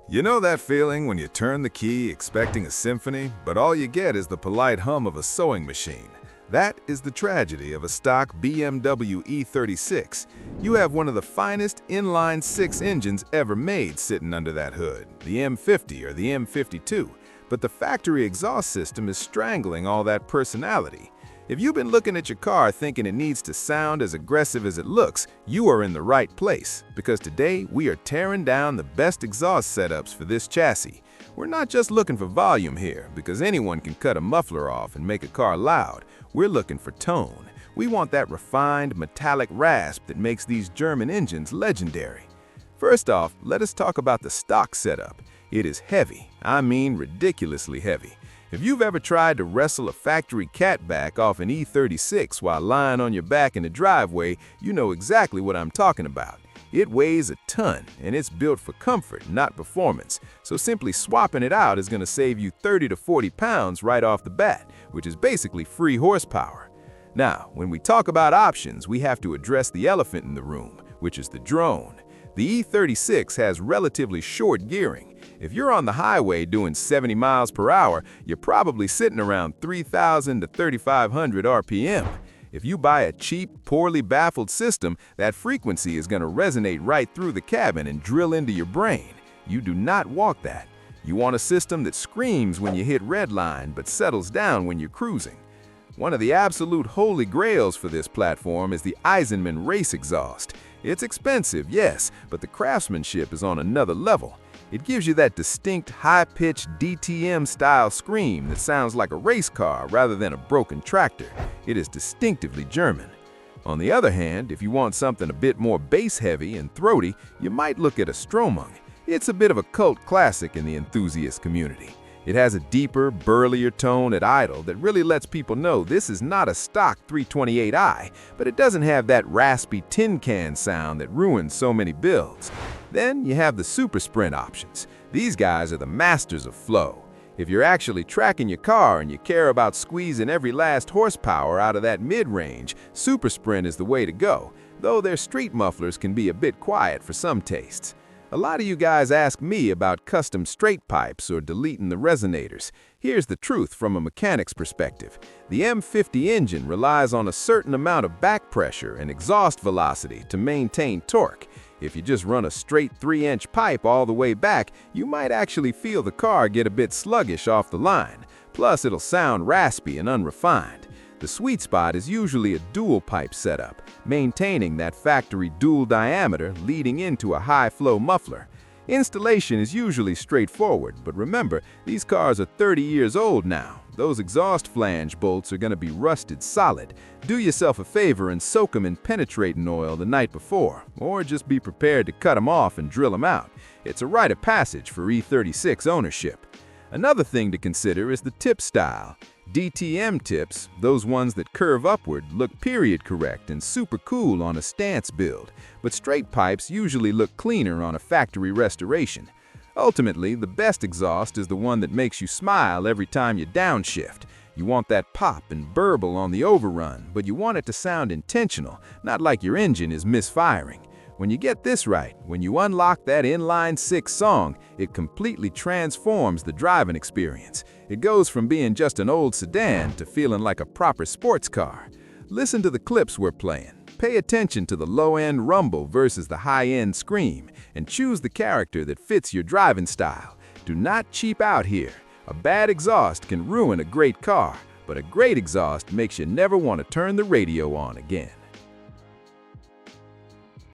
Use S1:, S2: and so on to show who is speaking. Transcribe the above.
S1: You know that feeling when you turn the key expecting a symphony, but all you get is the polite hum of a sewing machine? That is the tragedy of a stock BMW E36. You have one of the finest inline-six engines ever made sitting under that hood, the M50 or the M52, but the factory exhaust system is strangling all that personality. If you've been looking at your car thinking it needs to sound as aggressive as it looks, you are in the right place, because today we are tearing down the best exhaust setups for this chassis. We're not just looking for volume here, because anyone can cut a muffler off and make a car loud. We're looking for tone. We want that refined, metallic rasp that makes these German engines legendary. First off, let us talk about the stock setup. It is heavy. I mean ridiculously heavy. If you've ever tried to wrestle a factory catback off an E36 while lying on your back in the driveway, you know exactly what I'm talking about. It weighs a ton, and it's built for comfort, not performance. So simply swapping it out is going to save you 30 to 40 pounds right off the bat, which is basically free horsepower. Now, when we talk about options, we have to address the elephant in the room, which is the drone. The E36 has relatively short gearing. If you're on the highway doing 70 miles per hour, you're probably sitting around 3,000 to 3,500 RPM. If you buy a cheap, poorly baffled system, that frequency is going to resonate right through the cabin and drill into your brain. You do not want that. You want a system that screams when you hit red line but settles down when you're cruising. One of the absolute holy grails for this platform is the Eisenmann Race exhaust. It's expensive, yes, but the craftsmanship is on another level. It gives you that distinct high-pitched DTM-style scream that sounds like a race car rather than a broken tractor. It is distinctively German. On the other hand, if you want something a bit more bass-heavy and throaty, you might look at a Stromung. It's a bit of a cult classic in the enthusiast community. It has a deeper, burlier tone at idle that really lets people know this is not a stock 328i, but it doesn't have that raspy tin can sound that ruins so many builds. Then you have the super sprint options. These guys are the masters of flow. If you're actually tracking your car and you care about squeezing every last horsepower out of that mid-range, super sprint is the way to go, though their street mufflers can be a bit quiet for some tastes. A lot of you guys ask me about custom straight pipes or deleting the resonators. Here's the truth from a mechanic's perspective. The M50 engine relies on a certain amount of back pressure and exhaust velocity to maintain torque. If you just run a straight 3-inch pipe all the way back, you might actually feel the car get a bit sluggish off the line. Plus, it'll sound raspy and unrefined. The sweet spot is usually a dual pipe setup, maintaining that factory dual diameter leading into a high-flow muffler. Installation is usually straightforward, but remember, these cars are 30 years old now. Those exhaust flange bolts are going to be rusted solid. Do yourself a favor and soak them in penetrating oil the night before, or just be prepared to cut them off and drill them out. It's a rite of passage for E36 ownership. Another thing to consider is the tip style. DTM tips, those ones that curve upward, look period correct and super cool on a stance build, but straight pipes usually look cleaner on a factory restoration. Ultimately, the best exhaust is the one that makes you smile every time you downshift. You want that pop and burble on the overrun, but you want it to sound intentional, not like your engine is misfiring. When you get this right, when you unlock that inline-six song, it completely transforms the driving experience. It goes from being just an old sedan to feeling like a proper sports car. Listen to the clips we're playing. Pay attention to the low-end rumble versus the high-end scream, and choose the character that fits your driving style. Do not cheap out here. A bad exhaust can ruin a great car, but a great exhaust makes you never want to turn the radio on again.